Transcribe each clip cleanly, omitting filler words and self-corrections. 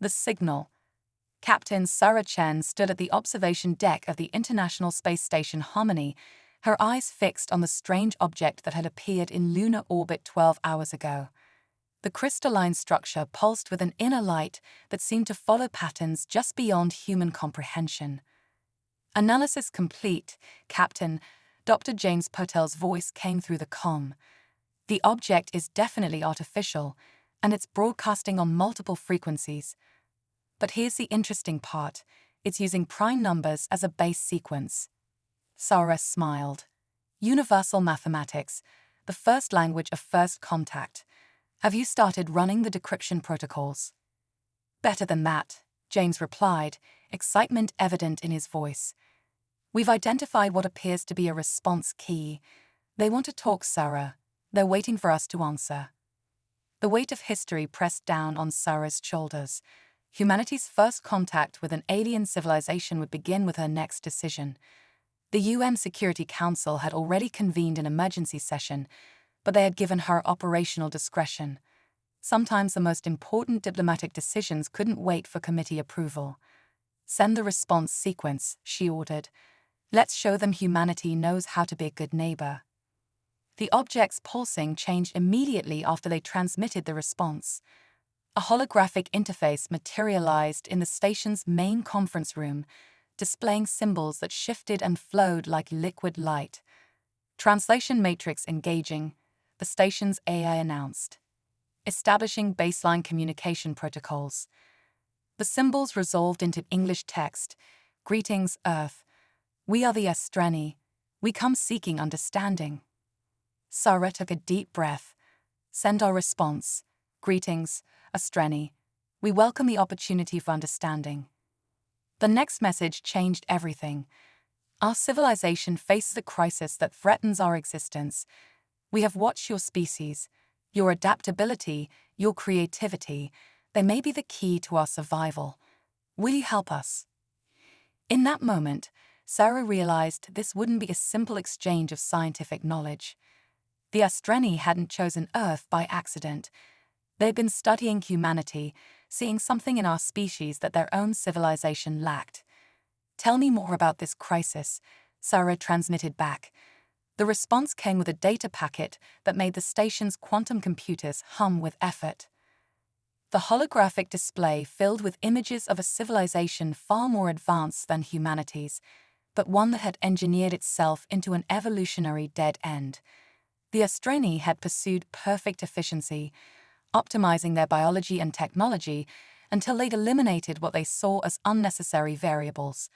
The signal. Captain Sarah Chen stood at the observation deck of the International Space Station Harmony, her eyes fixed on the strange object that had appeared in lunar orbit 12 hours ago. The crystalline structure pulsed with an inner light that seemed to follow patterns just beyond human comprehension. Analysis complete, Captain. Dr. James Purtell's voice came through the comm. The object is definitely artificial, and it's broadcasting on multiple frequencies. But here's the interesting part. It's using prime numbers as a base sequence. Sarah smiled. Universal mathematics, the first language of first contact. Have you started running the decryption protocols? Better than that, James replied, excitement evident in his voice. We've identified what appears to be a response key. They want to talk, Sarah. They're waiting for us to answer. The weight of history pressed down on Sarah's shoulders. Humanity's first contact with an alien civilization would begin with her next decision. The UN Security Council had already convened an emergency session, but they had given her operational discretion. Sometimes the most important diplomatic decisions couldn't wait for committee approval. Send the response sequence, she ordered. Let's show them humanity knows how to be a good neighbor. The object's pulsing changed immediately after they transmitted the response. A holographic interface materialized in the station's main conference room, displaying symbols that shifted and flowed like liquid light. Translation matrix engaging, the station's AI announced. Establishing baseline communication protocols. The symbols resolved into English text. Greetings, Earth. We are the Astrani. We come seeking understanding. Sarah took a deep breath. Send our response. Greetings, Astrani. We welcome the opportunity for understanding. The next message changed everything. Our civilization faces a crisis that threatens our existence. We have watched your species, your adaptability, your creativity. They may be the key to our survival. Will you help us? In that moment, Sarah realized this wouldn't be a simple exchange of scientific knowledge. The Astrani hadn't chosen Earth by accident. They'd been studying humanity, seeing something in our species that their own civilization lacked. Tell me more about this crisis, Sarah transmitted back. The response came with a data packet that made the station's quantum computers hum with effort. The holographic display filled with images of a civilization far more advanced than humanity's, but one that had engineered itself into an evolutionary dead end. The Astrani had pursued perfect efficiency, optimizing their biology and technology until they'd eliminated what they saw as unnecessary variables.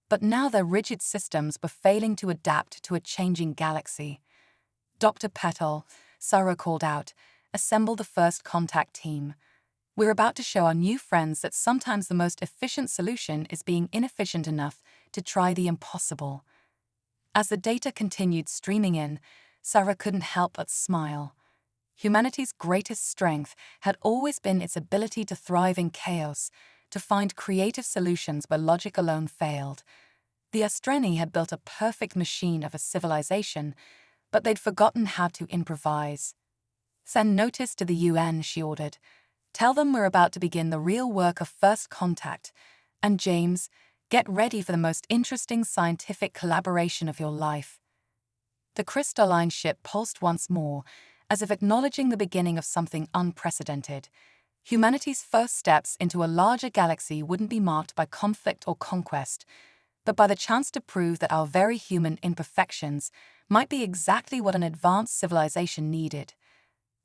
But now their rigid systems were failing to adapt to a changing galaxy. Dr. Petal, Sarah called out, assemble the first contact team. We're about to show our new friends that sometimes the most efficient solution is being inefficient enough to try the impossible. As the data continued streaming in, Sarah couldn't help but smile. Humanity's greatest strength had always been its ability to thrive in chaos, to find creative solutions where logic alone failed. The Astrani had built a perfect machine of a civilization, but they'd forgotten how to improvise. Send notice to the UN, she ordered. Tell them we're about to begin the real work of first contact. And James, get ready for the most interesting scientific collaboration of your life. The crystalline ship pulsed once more, as if acknowledging the beginning of something unprecedented. Humanity's first steps into a larger galaxy wouldn't be marked by conflict or conquest, but by the chance to prove that our very human imperfections might be exactly what an advanced civilization needed.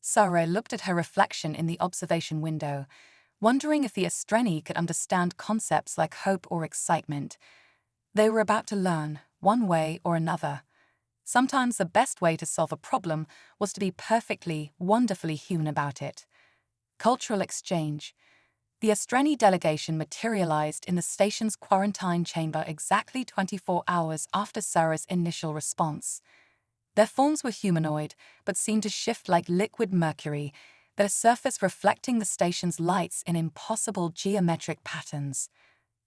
Sarah looked at her reflection in the observation window, wondering if the Astrani could understand concepts like hope or excitement. They were about to learn, one way or another. Sometimes the best way to solve a problem was to be perfectly, wonderfully human about it. Cultural exchange. The Astrani delegation materialized in the station's quarantine chamber exactly 24 hours after Sarah's initial response. Their forms were humanoid, but seemed to shift like liquid mercury, their surface reflecting the station's lights in impossible geometric patterns.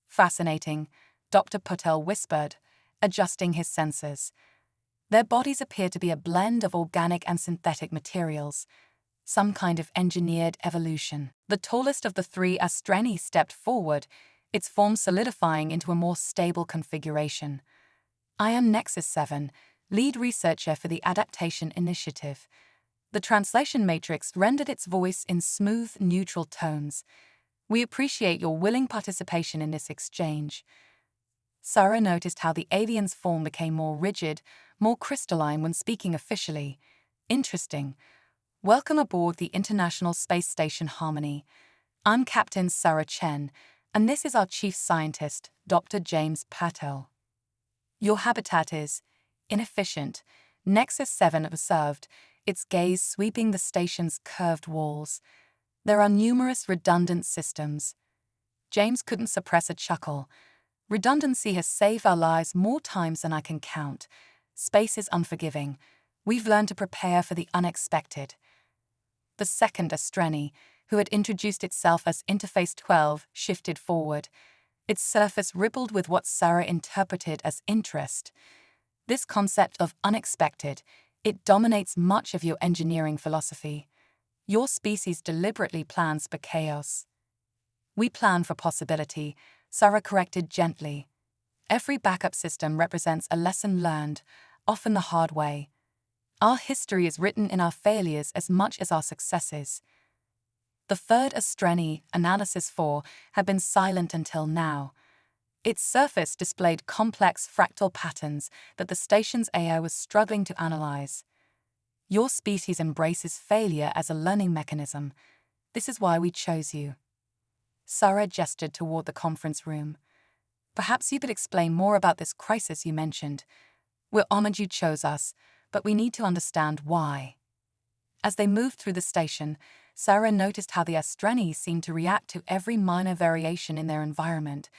Fascinating, Dr. Patel whispered, adjusting his sensors. Their bodies appeared to be a blend of organic and synthetic materials. some kind of engineered evolution. The tallest of the three Astreni stepped forward, its form solidifying into a more stable configuration. I am Nexus 7, lead researcher for the Adaptation Initiative. The translation matrix rendered its voice in smooth, neutral tones. We appreciate your willing participation in this exchange. Sarah noticed how the alien's form became more rigid, more crystalline when speaking officially. Interesting. Welcome aboard the International Space Station Harmony. I'm Captain Sarah Chen, and this is our chief scientist, Dr. James Patel. Your habitat is inefficient, Nexus 7 observed, its gaze sweeping the station's curved walls. There are numerous redundant systems. James couldn't suppress a chuckle. Redundancy has saved our lives more times than I can count. Space is unforgiving. We've learned to prepare for the unexpected. The second Astreni, who had introduced itself as Interface 12, shifted forward. Its surface rippled with what Sarah interpreted as interest. This concept of unexpected, it dominates much of your engineering philosophy. Your species deliberately plans for chaos. We plan for possibility, Sarah corrected gently. Every backup system represents a lesson learned, often the hard way. Our history is written in our failures as much as our successes. The third Astreni, Analysis 4, had been silent until now. Its surface displayed complex fractal patterns that the station's AI was struggling to analyze. Your species embraces failure as a learning mechanism. This is why we chose you. Sarah gestured toward the conference room. Perhaps you could explain more about this crisis you mentioned. We're honored you chose us, but we need to understand why. As they moved through the station, Sarah noticed how the Astreni seemed to react to every minor variation in their environment.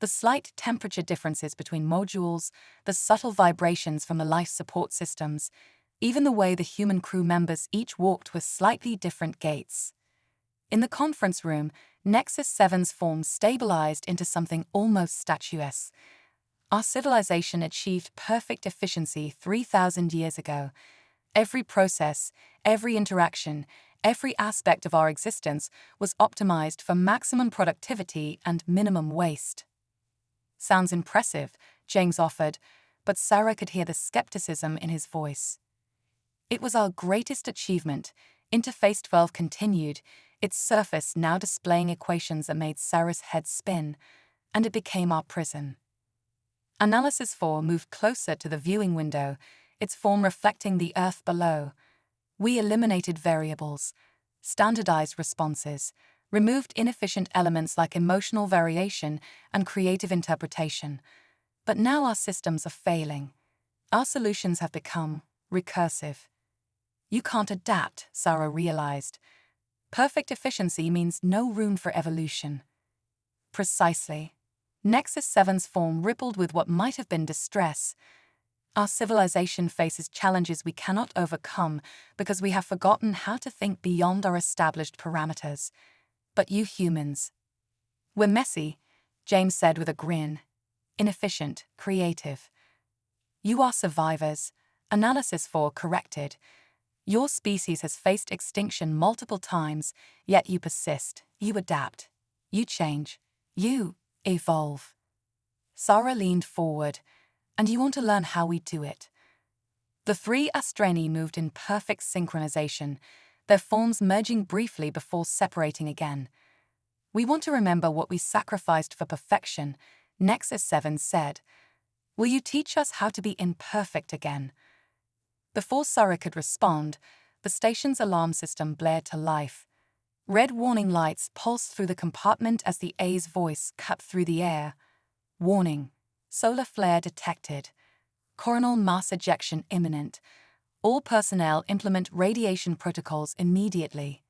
The slight temperature differences between modules, the subtle vibrations from the life support systems, even the way the human crew members each walked with slightly different gaits. In the conference room, Nexus 7's form stabilized into something almost statuesque. Our civilization achieved perfect efficiency 3,000 years ago. Every process, every interaction, every aspect of our existence was optimized for maximum productivity and minimum waste. Sounds impressive, James offered, but Sarah could hear the skepticism in his voice. It was our greatest achievement, Interface 12 continued, its surface now displaying equations that made Sarah's head spin, and it became our prison. Analysis 4 moved closer to the viewing window, its form reflecting the Earth below. We eliminated variables, standardized responses, removed inefficient elements like emotional variation and creative interpretation. But now our systems are failing. Our solutions have become recursive. You can't adapt, Sarah realized. Perfect efficiency means no room for evolution. Precisely. Nexus 7's form rippled with what might have been distress. Our civilization faces challenges we cannot overcome because we have forgotten how to think beyond our established parameters. But you humans, we're messy, James said with a grin. Inefficient, creative. You are survivors, Analysis 4 corrected. Your species has faced extinction multiple times, yet you persist, you adapt, you change, you evolve. Sarah leaned forward. And you want to learn how we do it. The three Astreni moved in perfect synchronization, their forms merging briefly before separating again. We want to remember what we sacrificed for perfection, Nexus 7 said. Will you teach us how to be imperfect again? Before Sarah could respond, the station's alarm system blared to life. Red warning lights pulsed through the compartment as the A's voice cut through the air. Warning. Solar flare detected. Coronal mass ejection imminent. All personnel implement radiation protocols immediately.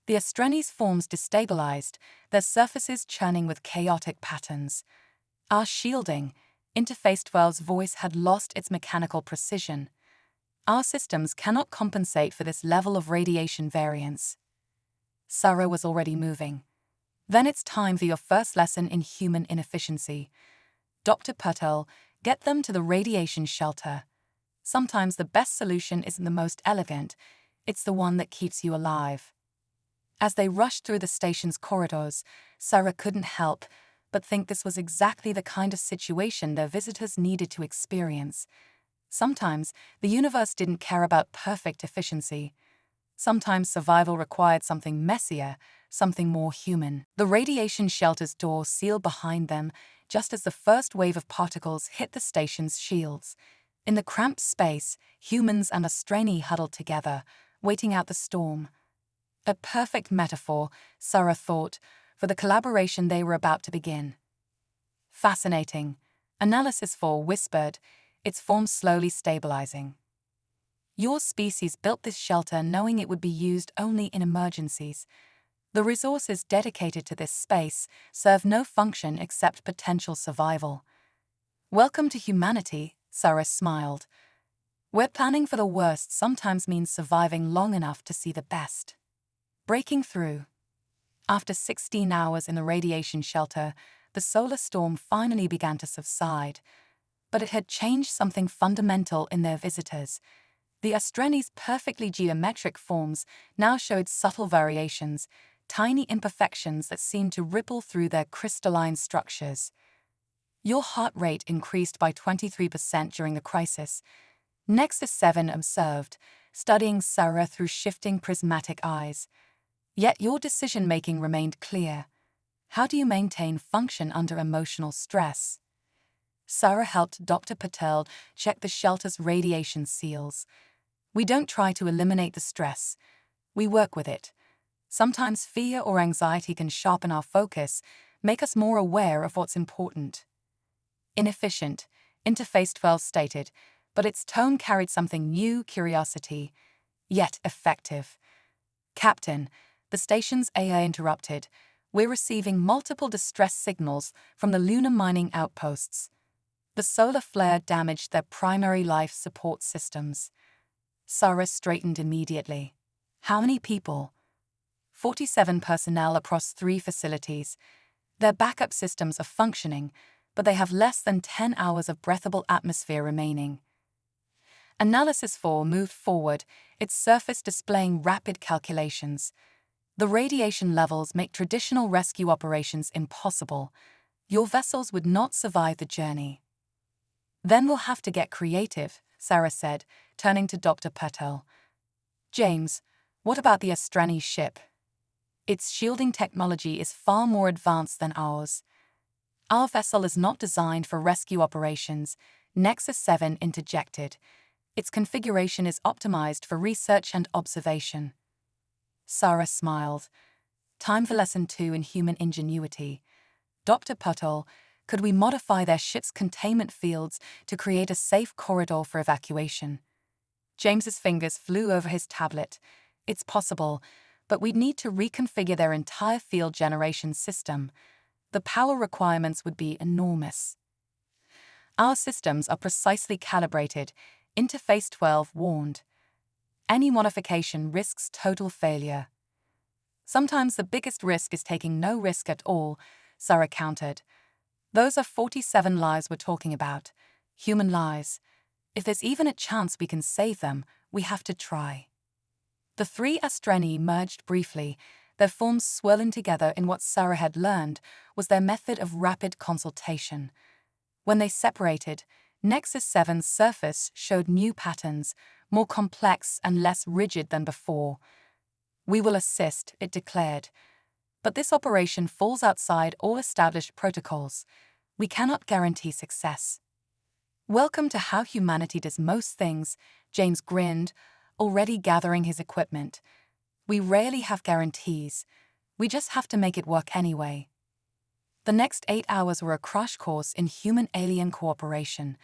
The Astreni's forms destabilized, their surfaces churning with chaotic patterns. Our shielding, Interface 12's voice had lost its mechanical precision. Our systems cannot compensate for this level of radiation variance. Sarah was already moving. Then it's time for your first lesson in human inefficiency. Dr. Patel, get them to the radiation shelter. Sometimes the best solution isn't the most elegant, It's the one that keeps you alive. As they rushed through the station's corridors, Sarah couldn't help but think this was exactly the kind of situation their visitors needed to experience. Sometimes, the universe didn't care about perfect efficiency. Sometimes survival required something messier, something more human. The radiation shelter's door sealed behind them just as the first wave of particles hit the station's shields. In the cramped space, humans and Austrani huddled together, waiting out the storm. A perfect metaphor, Sarah thought, for the collaboration they were about to begin. Fascinating, Analysis 4 whispered, its form slowly stabilizing. Your species built this shelter knowing it would be used only in emergencies. The resources dedicated to this space serve no function except potential survival. Welcome to humanity, Sarah smiled. Where planning for the worst sometimes means surviving long enough to see the best. Breaking through. After 16 hours in the radiation shelter, the solar storm finally began to subside. But it had changed something fundamental in their visitors. The Austrani's perfectly geometric forms now showed subtle variations, tiny imperfections that seemed to ripple through their crystalline structures. Your heart rate increased by 23% during the crisis, Nexus 7 observed, studying Sarah through shifting prismatic eyes. Yet your decision-making remained clear. How do you maintain function under emotional stress? Sarah helped Dr. Patel check the shelter's radiation seals. We don't try to eliminate the stress. We work with it. Sometimes fear or anxiety can sharpen our focus, make us more aware of what's important. Inefficient, Interface 12 stated, but its tone carried something new, curiosity, yet effective. Captain, the station's AI interrupted. We're receiving multiple distress signals from the lunar mining outposts. The solar flare damaged their primary life support systems. Sarah straightened immediately. How many people? 47 personnel across 3 facilities. Their backup systems are functioning, but they have less than 10 hours of breathable atmosphere remaining. Analysis 4 moved forward, its surface displaying rapid calculations. The radiation levels make traditional rescue operations impossible. Your vessels would not survive the journey. Then we'll have to get creative, Sarah said, turning to Dr. Patel. James, what about the Austrani ship? Its shielding technology is far more advanced than ours. Our vessel is not designed for rescue operations, Nexus 7 interjected. Its configuration is optimized for research and observation. Sarah smiled. Time for lesson 2 in human ingenuity. Dr. Patel, could we modify their ship's containment fields to create a safe corridor for evacuation? James's fingers flew over his tablet. It's possible, but we'd need to reconfigure their entire field generation system. The power requirements would be enormous. Our systems are precisely calibrated, Interface 12 warned. Any modification risks total failure. Sometimes the biggest risk is taking no risk at all, Sarah countered. Those are 47 lives we're talking about. Human lives. If there's even a chance we can save them, we have to try. The 3 Austrani merged briefly, their forms swirling together in what Sarah had learned was their method of rapid consultation. When they separated, Nexus 7's surface showed new patterns, more complex and less rigid than before. We will assist, it declared. But this operation falls outside all established protocols. We cannot guarantee success. Welcome to how humanity does most things, James grinned, already gathering his equipment. We rarely have guarantees. We just have to make it work anyway. The next 8 hours were a crash course in human-alien cooperation.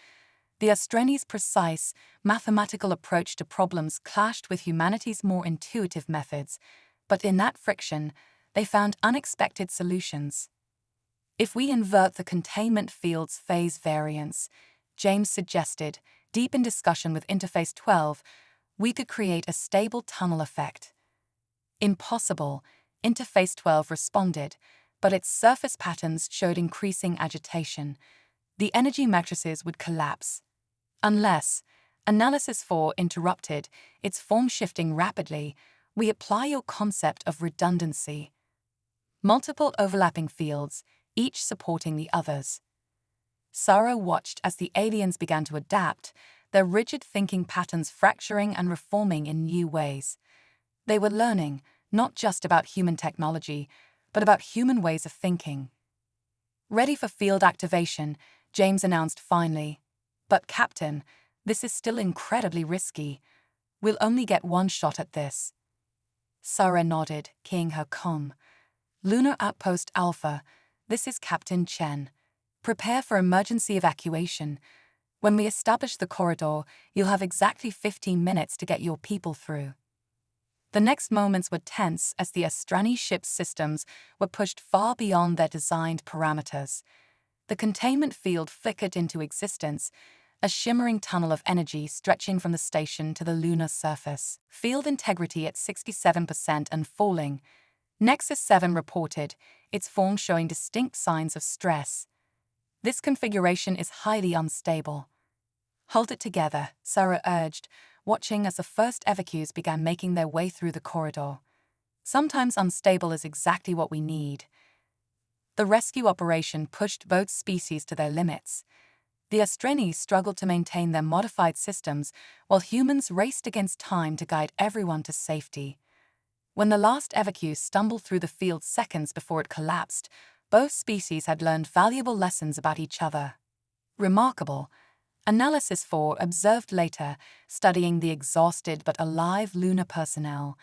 The Austrani's precise, mathematical approach to problems clashed with humanity's more intuitive methods, but in that friction, they found unexpected solutions. If we invert the containment field's phase variance, James suggested, deep in discussion with Interface 12, we could create a stable tunnel effect. Impossible, Interface 12 responded, but its surface patterns showed increasing agitation. The energy matrices would collapse. Unless, Analysis 4 interrupted, its form shifting rapidly. We apply your concept of redundancy. Multiple overlapping fields, each supporting the others. Sarah watched as the aliens began to adapt, their rigid thinking patterns fracturing and reforming in new ways. They were learning, not just about human technology, but about human ways of thinking. Ready for field activation, James announced finally. But Captain, this is still incredibly risky. We'll only get one shot at this. Sarah nodded, keying her comm. Lunar Outpost Alpha, this is Captain Chen. Prepare for emergency evacuation. When we establish the corridor, you'll have exactly 15 minutes to get your people through. The next moments were tense as the Astrani ship's systems were pushed far beyond their designed parameters. The containment field flickered into existence, a shimmering tunnel of energy stretching from the station to the lunar surface. Field integrity at 67% and falling. Nexus 7 reported, its form showing distinct signs of stress. This configuration is highly unstable. Hold it together, Sarah urged, watching as the first evacuees began making their way through the corridor. Sometimes unstable is exactly what we need. The rescue operation pushed both species to their limits. The Astrani struggled to maintain their modified systems, while humans raced against time to guide everyone to safety. When the last evacuee stumbled through the field seconds before it collapsed, both species had learned valuable lessons about each other. Remarkable. Analysis 4 observed later, studying the exhausted but alive lunar personnel.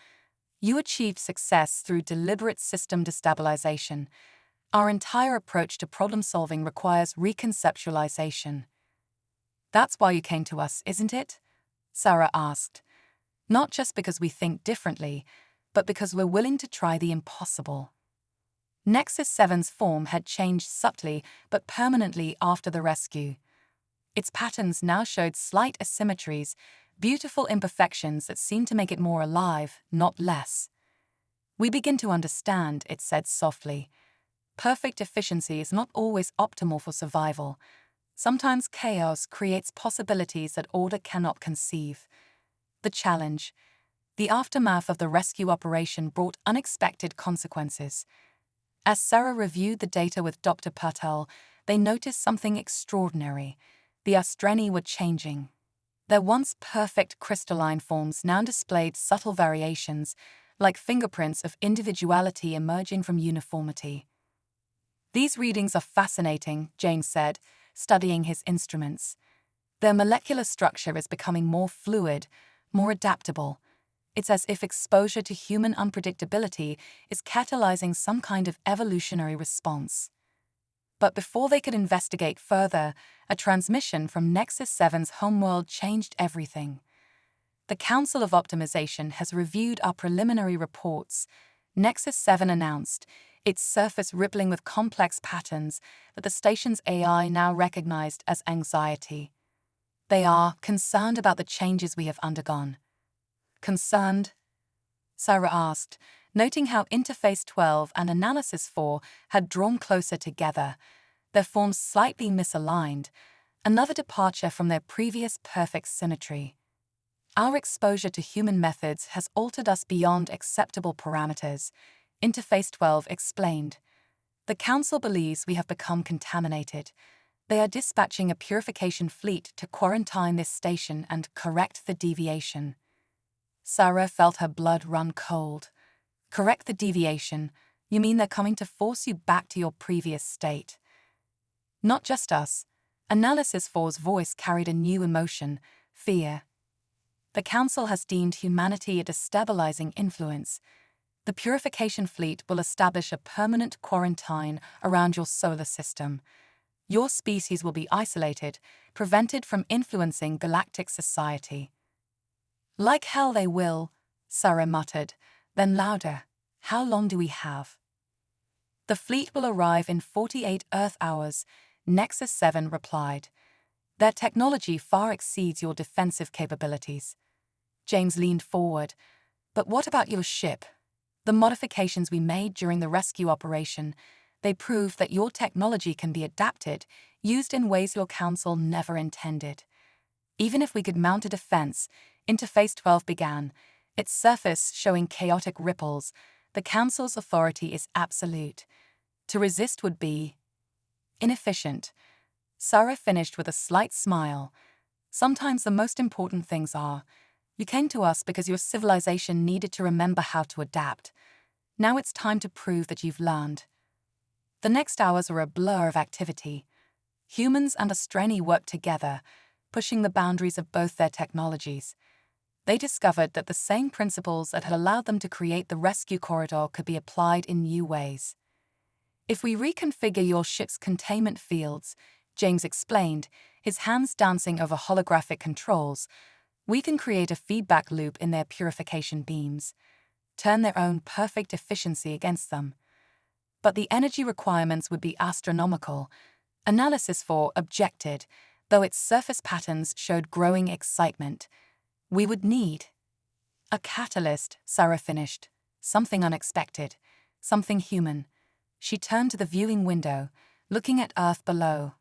You achieved success through deliberate system destabilization. Our entire approach to problem-solving requires reconceptualization. That's why you came to us, isn't it? Sarah asked. Not just because we think differently, but because we're willing to try the impossible. Nexus 7's form had changed subtly but permanently after the rescue. Its patterns now showed slight asymmetries, beautiful imperfections that seemed to make it more alive, not less. We begin to understand, it said softly. Perfect efficiency is not always optimal for survival. Sometimes chaos creates possibilities that order cannot conceive. The challenge. The aftermath of the rescue operation brought unexpected consequences. As Sarah reviewed the data with Dr. Patel, they noticed something extraordinary. The Astrani were changing. Their once perfect crystalline forms now displayed subtle variations, like fingerprints of individuality emerging from uniformity. These readings are fascinating, James said, studying his instruments. Their molecular structure is becoming more fluid, more adaptable. It's as if exposure to human unpredictability is catalyzing some kind of evolutionary response. But before they could investigate further, a transmission from Nexus 7's homeworld changed everything. The Council of Optimization has reviewed our preliminary reports. Nexus 7 announced, its surface rippling with complex patterns that the station's AI now recognized as anxiety. They are concerned about the changes we have undergone. Concerned? Sarah asked, noting how Interface 12 and Analysis 4 had drawn closer together, their forms slightly misaligned, another departure from their previous perfect symmetry. Our exposure to human methods has altered us beyond acceptable parameters, Interface 12 explained. The Council believes we have become contaminated. They are dispatching a purification fleet to quarantine this station and correct the deviation. Sarah felt her blood run cold. Correct the deviation? You mean they're coming to force you back to your previous state? Not just us. Analysis 4's voice carried a new emotion, fear. The Council has deemed humanity a destabilizing influence. The purification fleet will establish a permanent quarantine around your solar system. Your species will be isolated, prevented from influencing galactic society. Like hell they will, Sarah muttered, then louder. How long do we have? The fleet will arrive in 48 Earth hours, Nexus 7 replied. Their technology far exceeds your defensive capabilities. James leaned forward. But what about your ship? The modifications we made during the rescue operation, they prove that your technology can be adapted, used in ways your council never intended. Even if we could mount a defense, Interface 12 began, its surface showing chaotic ripples. The Council's authority is absolute. To resist would be inefficient. Sarah finished with a slight smile. Sometimes the most important things are, you came to us because your civilization needed to remember how to adapt. Now it's time to prove that you've learned. The next hours were a blur of activity. Humans and Austreni worked together, pushing the boundaries of both their technologies. They discovered that the same principles that had allowed them to create the rescue corridor could be applied in new ways. If we reconfigure your ship's containment fields, James explained, his hands dancing over holographic controls, we can create a feedback loop in their purification beams, turn their own perfect efficiency against them. But the energy requirements would be astronomical. Analysis 4 objected, though its surface patterns showed growing excitement. We would need a catalyst, Sarah finished. Something unexpected, something human. She turned to the viewing window, looking at Earth below.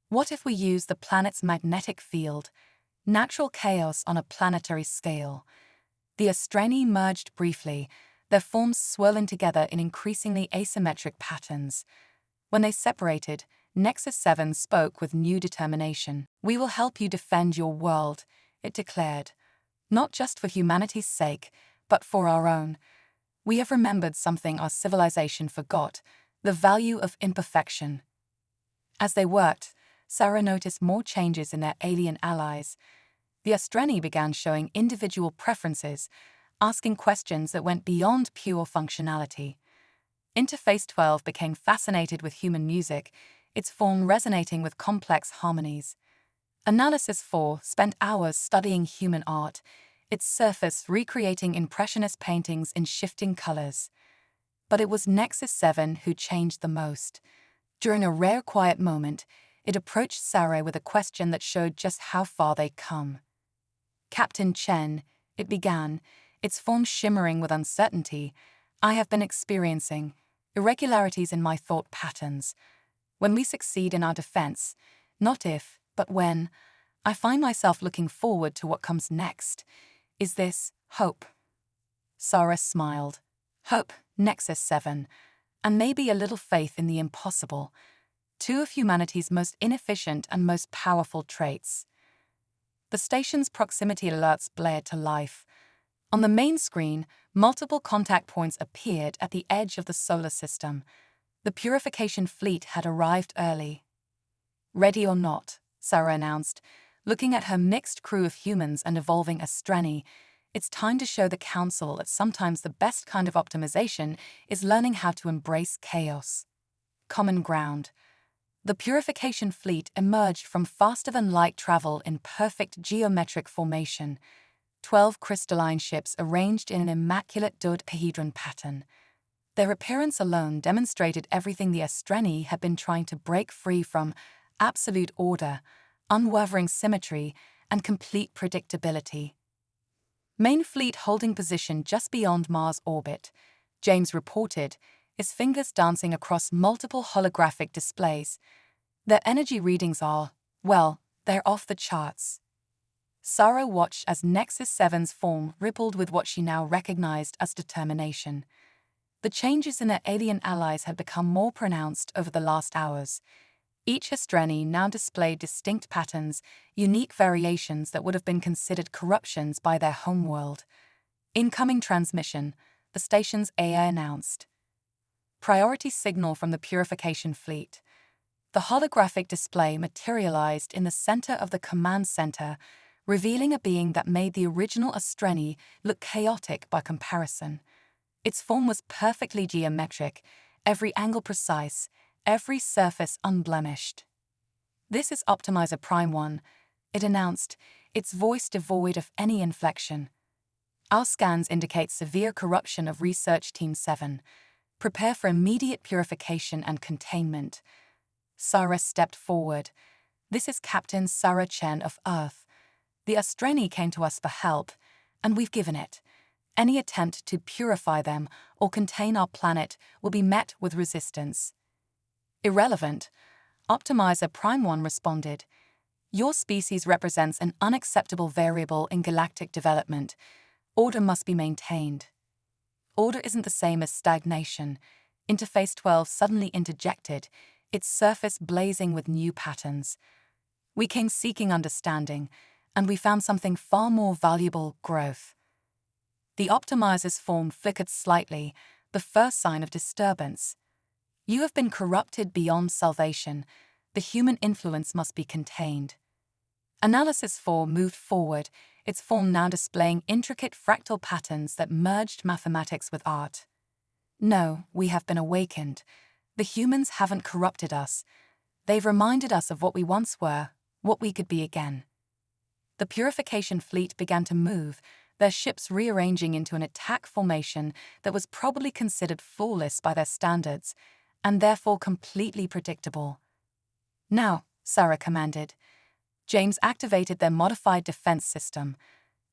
What if we use the planet's magnetic field, natural chaos on a planetary scale? The Austreni merged briefly, their forms swirling together in increasingly asymmetric patterns. When they separated, Nexus 7 spoke with new determination. We will help you defend your world, it declared. Not just for humanity's sake, but for our own. We have remembered something our civilization forgot, the value of imperfection. As they worked, Sarah noticed more changes in their alien allies. The Austreni began showing individual preferences, asking questions that went beyond pure functionality. Interface 12 became fascinated with human music, its form resonating with complex harmonies. Analysis 4 spent hours studying human art, its surface recreating impressionist paintings in shifting colors. But it was Nexus 7 who changed the most. During a rare quiet moment, it approached Sarah with a question that showed just how far they'd come. Captain Chen, it began, its form shimmering with uncertainty, I have been experiencing irregularities in my thought patterns. When we succeed in our defense, not if, but when, I find myself looking forward to what comes next. Is this hope? Sarah smiled. Hope, Nexus 7, and maybe a little faith in the impossible. Two of humanity's most inefficient and most powerful traits. The station's proximity alerts blared to life. On the main screen, multiple contact points appeared at the edge of the solar system. The purification fleet had arrived early. Ready or not, Sarah announced, looking at her mixed crew of humans and evolving Austreni. It's time to show the Council that sometimes the best kind of optimization is learning how to embrace chaos. Common ground. The purification fleet emerged from faster-than-light travel in perfect geometric formation, 12 crystalline ships arranged in an immaculate dodecahedron pattern. Their appearance alone demonstrated everything the Austreni had been trying to break free from: absolute order, unwavering symmetry, and complete predictability. Main fleet holding position just beyond Mars orbit, James reported, his fingers dancing across multiple holographic displays. Their energy readings are, well, they're off the charts. Sarah watched as Nexus 7's form rippled with what she now recognized as determination. The changes in their alien allies had become more pronounced over the last hours. Each Austreni now displayed distinct patterns, unique variations that would have been considered corruptions by their homeworld. Incoming transmission, the station's AI announced. Priority signal from the purification fleet. The holographic display materialized in the center of the command center, revealing a being that made the original Austreni look chaotic by comparison. Its form was perfectly geometric, every angle precise, every surface unblemished. This is Optimizer Prime 1, it announced, its voice devoid of any inflection. Our scans indicate severe corruption of Research Team 7. Prepare for immediate purification and containment. Sarah stepped forward. This is Captain Sarah Chen of Earth. The Austreni came to us for help, and we've given it. Any attempt to purify them or contain our planet will be met with resistance. Irrelevant, Optimizer Prime 1 responded. Your species represents an unacceptable variable in galactic development. Order must be maintained. Order isn't the same as stagnation. Interface 12 suddenly interjected, its surface blazing with new patterns. We came seeking understanding, and we found something far more valuable: growth. The optimizer's form flickered slightly, the first sign of disturbance. You have been corrupted beyond salvation. The human influence must be contained. Analysis 4 moved forward, its form now displaying intricate fractal patterns that merged mathematics with art. No, we have been awakened. The humans haven't corrupted us. They've reminded us of what we once were, what we could be again. The purification fleet began to move, their ships rearranging into an attack formation that was probably considered flawless by their standards, and therefore completely predictable. Now, Sarah commanded. James activated their modified defense system.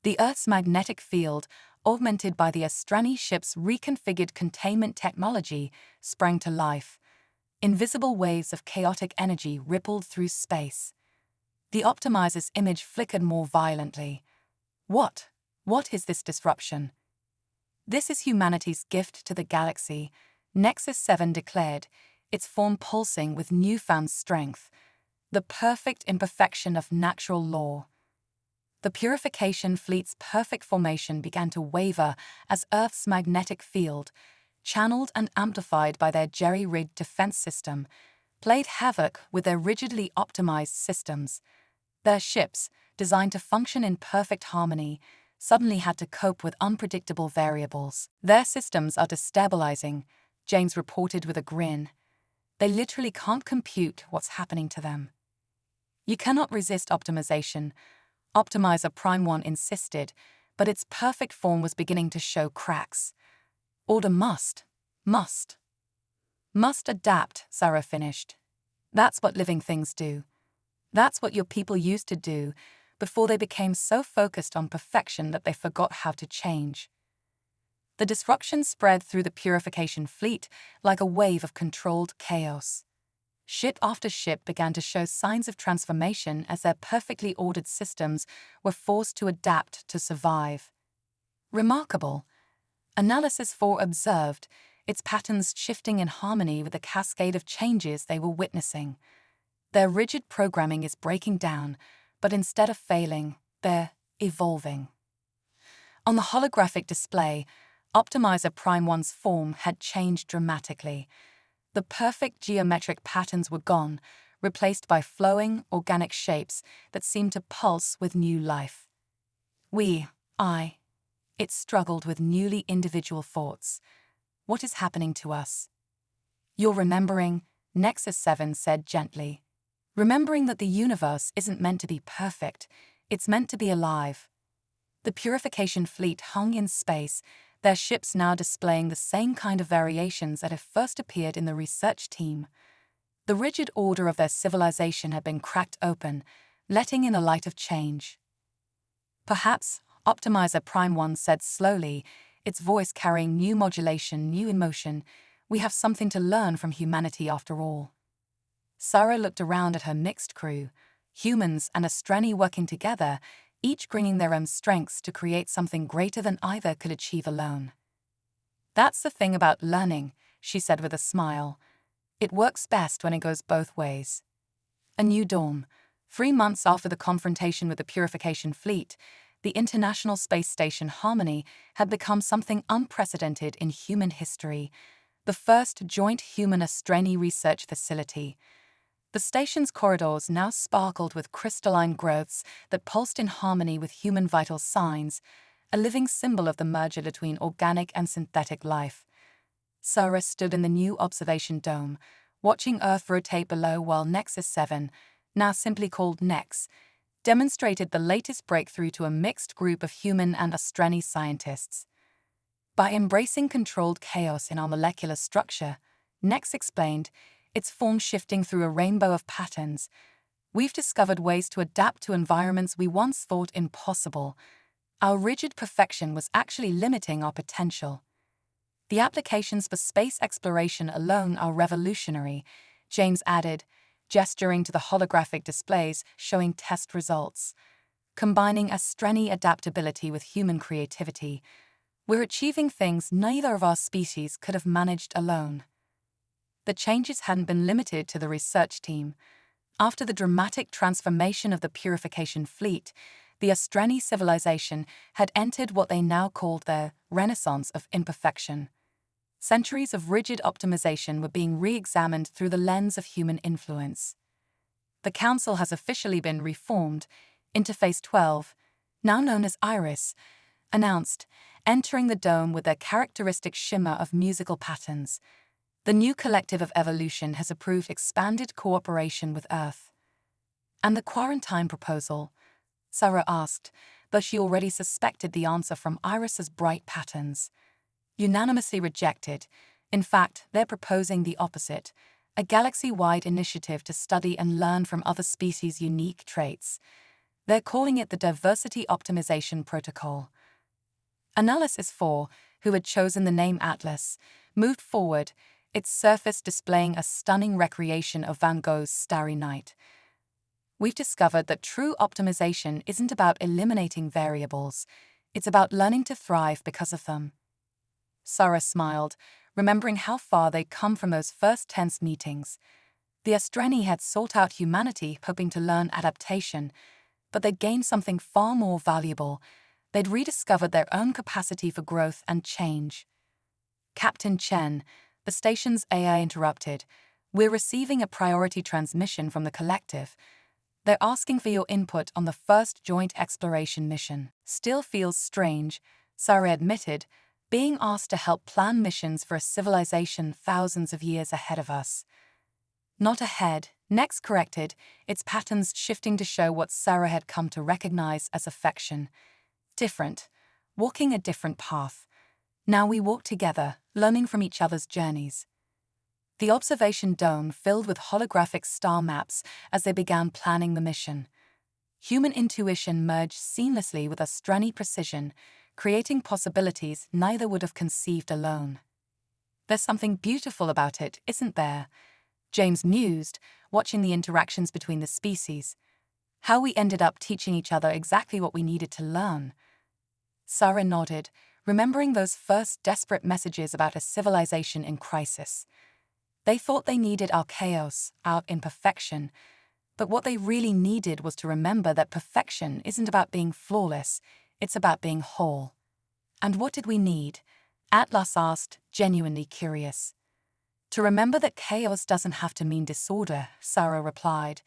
The Earth's magnetic field, augmented by the Astrani ship's reconfigured containment technology, sprang to life. Invisible waves of chaotic energy rippled through space. The optimizer's image flickered more violently. What is this disruption? This is humanity's gift to the galaxy, Nexus 7 declared, its form pulsing with newfound strength. The perfect imperfection of natural law. The purification fleet's perfect formation began to waver as Earth's magnetic field, channeled and amplified by their jerry-rigged defense system, played havoc with their rigidly optimized systems. Their ships, designed to function in perfect harmony, suddenly had to cope with unpredictable variables. Their systems are destabilizing, James reported with a grin. They literally can't compute what's happening to them. You cannot resist optimization, Optimizer Prime 1 insisted, but its perfect form was beginning to show cracks. Order must adapt, Sarah finished. That's what living things do. That's what your people used to do before they became so focused on perfection that they forgot how to change. The disruption spread through the purification fleet like a wave of controlled chaos. Ship after ship began to show signs of transformation as their perfectly ordered systems were forced to adapt to survive. Remarkable. Analysis 4 observed, its patterns shifting in harmony with the cascade of changes they were witnessing. Their rigid programming is breaking down, but instead of failing, they're evolving. On the holographic display, Optimizer Prime 1's form had changed dramatically. The perfect geometric patterns were gone, replaced by flowing, organic shapes that seemed to pulse with new life. It struggled with newly individual thoughts. What is happening to us? You're remembering, Nexus 7 said gently. Remembering that the universe isn't meant to be perfect, it's meant to be alive. The purification fleet hung in space, their ships now displaying the same kind of variations that had first appeared in the research team. The rigid order of their civilization had been cracked open, letting in a light of change. Perhaps, Optimizer Prime 1 said slowly, its voice carrying new modulation, new emotion, we have something to learn from humanity after all. Sarah looked around at her mixed crew, humans and Astrani working together, each bringing their own strengths to create something greater than either could achieve alone. That's the thing about learning, she said with a smile. It works best when it goes both ways. A new dawn. 3 months after the confrontation with the purification fleet, the International Space Station Harmony had become something unprecedented in human history, the first joint human-Astrani research facility. The station's corridors now sparkled with crystalline growths that pulsed in harmony with human vital signs, a living symbol of the merger between organic and synthetic life. Sarah stood in the new observation dome, watching Earth rotate below while Nexus 7, now simply called NEX, demonstrated the latest breakthrough to a mixed group of human and Astrani scientists. By embracing controlled chaos in our molecular structure, NEX explained, its form shifting through a rainbow of patterns, we've discovered ways to adapt to environments we once thought impossible. Our rigid perfection was actually limiting our potential. The applications for space exploration alone are revolutionary, James added, gesturing to the holographic displays showing test results. Combining Astreni adaptability with human creativity, we're achieving things neither of our species could have managed alone. The changes hadn't been limited to the research team. After the dramatic transformation of the purification fleet, the Astreni civilization had entered what they now called their Renaissance of Imperfection. Centuries of rigid optimization were being re-examined through the lens of human influence. The Council has officially been reformed. Interface 12, now known as Iris, announced, entering the dome with their characteristic shimmer of musical patterns. The new collective of evolution has approved expanded cooperation with Earth. And the quarantine proposal? Sarah asked, though she already suspected the answer from Iris's bright patterns. Unanimously rejected. In fact, they're proposing the opposite, a galaxy-wide initiative to study and learn from other species' unique traits. They're calling it the Diversity Optimization Protocol. Analysis 4, who had chosen the name Atlas, moved forward, its surface displaying a stunning recreation of Van Gogh's Starry Night. We've discovered that true optimization isn't about eliminating variables, it's about learning to thrive because of them. Sarah smiled, remembering how far they'd come from those first tense meetings. The Astreni had sought out humanity hoping to learn adaptation, but they'd gained something far more valuable. They'd rediscovered their own capacity for growth and change. Captain Chen, the station's AI interrupted. We're receiving a priority transmission from the collective. They're asking for your input on the first joint exploration mission. Still feels strange, Sarah admitted, being asked to help plan missions for a civilization thousands of years ahead of us. Not ahead, next corrected, its patterns shifting to show what Sarah had come to recognize as affection. Different, walking a different path. Now we walk together, learning from each other's journeys. The observation dome filled with holographic star maps as they began planning the mission. Human intuition merged seamlessly with Astreni precision, creating possibilities neither would have conceived alone. There's something beautiful about it, isn't there? James mused, watching the interactions between the species. How we ended up teaching each other exactly what we needed to learn. Sarah nodded, remembering those first desperate messages about a civilization in crisis. They thought they needed our chaos, our imperfection, but what they really needed was to remember that perfection isn't about being flawless, it's about being whole. And what did we need? Atlas asked, genuinely curious. To remember that chaos doesn't have to mean disorder, Sarah replied.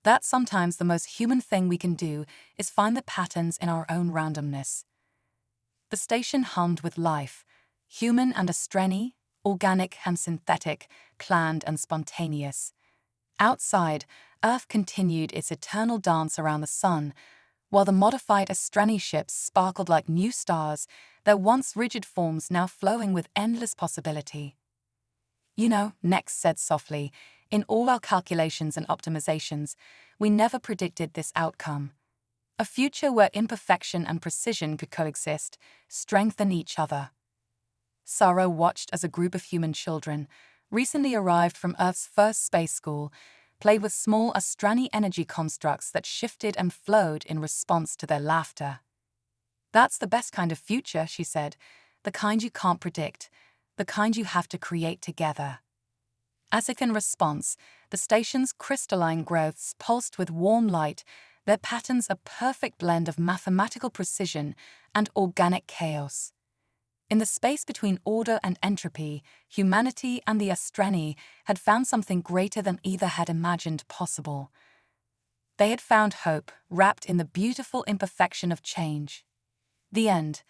That sometimes the most human thing we can do is find the patterns in our own randomness. The station hummed with life, human and Astreni, organic and synthetic, planned and spontaneous. Outside, Earth continued its eternal dance around the sun, while the modified Astreni ships sparkled like new stars, their once rigid forms now flowing with endless possibility. You know, Nex said softly, in all our calculations and optimizations, we never predicted this outcome. A future where imperfection and precision could coexist, strengthen each other. Sarah watched as a group of human children, recently arrived from Earth's first space school, played with small Astreni energy constructs that shifted and flowed in response to their laughter. That's the best kind of future, she said, the kind you can't predict, the kind you have to create together. As if in response, the station's crystalline growths pulsed with warm light, their patterns a perfect blend of mathematical precision and organic chaos. In the space between order and entropy, humanity and the Astreni had found something greater than either had imagined possible. They had found hope, wrapped in the beautiful imperfection of change. The end.